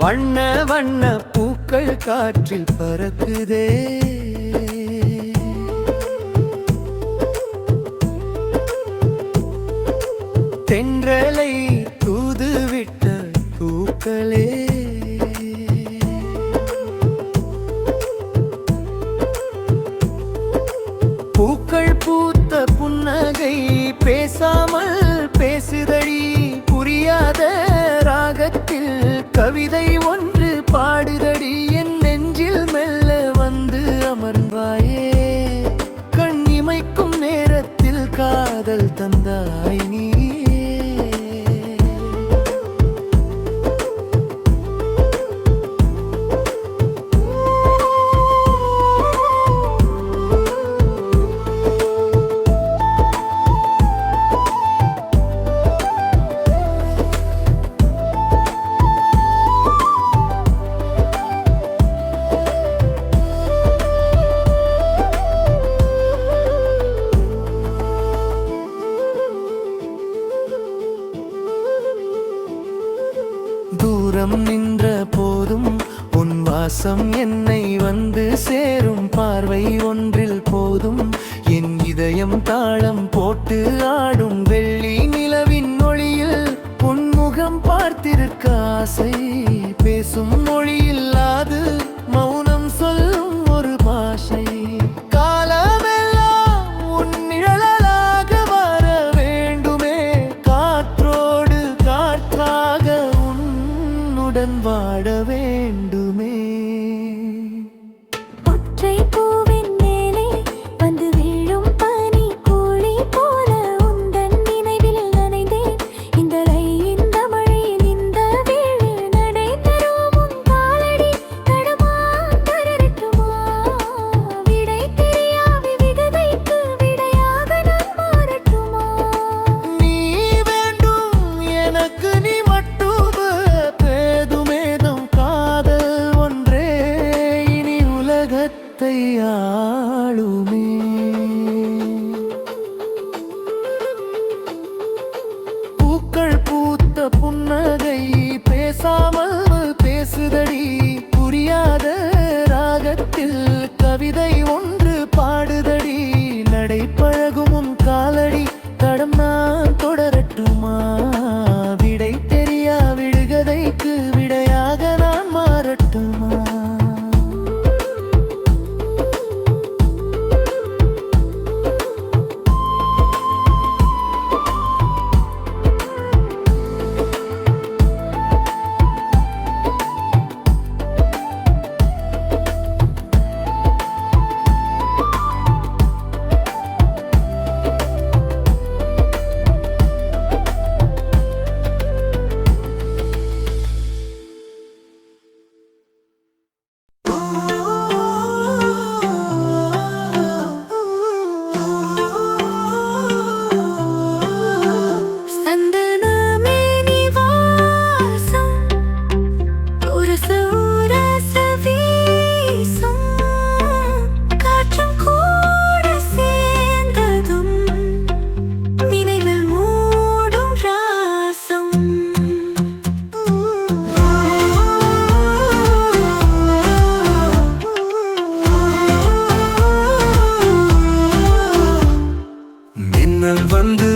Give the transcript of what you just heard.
வண்ண வண்ண பூக்கள் காற்றில் பறக்குதே. தென்றலை தூதுவிட்ட பூக்களே, பூக்கள் பூத்த புன்னகை பேசாமல் பேசுதடி. புரியாத ராகத்தில் கவிதை ஒன்று பாடுதடி. என் நெஞ்சில் மெல்ல வந்து அமர்ந்தாயே, கண் இமைக்கும் நேரத்தில் காதல் தந்தாய் நீ. தூரம் நின்ற போதும் உன் வாசம் என்னை வந்து சேரும். பார்வை ஒன்றில் போதும் என் இதயம் தாளம் போட்டு ஆடும். வெள்ளி நிலவின் ஒளியில் உன் முகம் பார்த்திருக்க ஆசை. பேசும் மொழி இல்லாது மௌனம் சொல்லும் ஒரு பாஷை. காலமெல்லாம் உன் நிழலாக வர வேண்டுமே, காற்றோடு காற்றாக உன்னுடன் வாழ வேண்டுமே. ஒற்றை பூவின் மேலே வந்து வீழும் பனி கூலி போல உந்தன் நினைவில் நனைந்தேன். இந்த ரயில் இந்த மழையில் இந்த வீழ் நடை தரும் உன் காலடி தடுமா தரட்டுமா. விடை தெரியாவி விகதைக்கு விடையாக நான் மாறட்டுமா. நீ வேண்டும் எனக்கு, நீ மட்டும் பேதுமேதும் காதல் ஒன்றே இனி உலகத்தை ஆளுமே. பூக்கள் பூத்த புன்னகை பேசாமல் பேசுதடி. புரியாத ராகத்தில் கவிதை ஒன்று பாடுதடி. நடை பழகும் உன் காலடி தடம் நான் தொடரட்டுமா. விடை தெரியா விடுகதைக்கு விடையாக நான் மாறட்டுமா. மின்னல் வந்து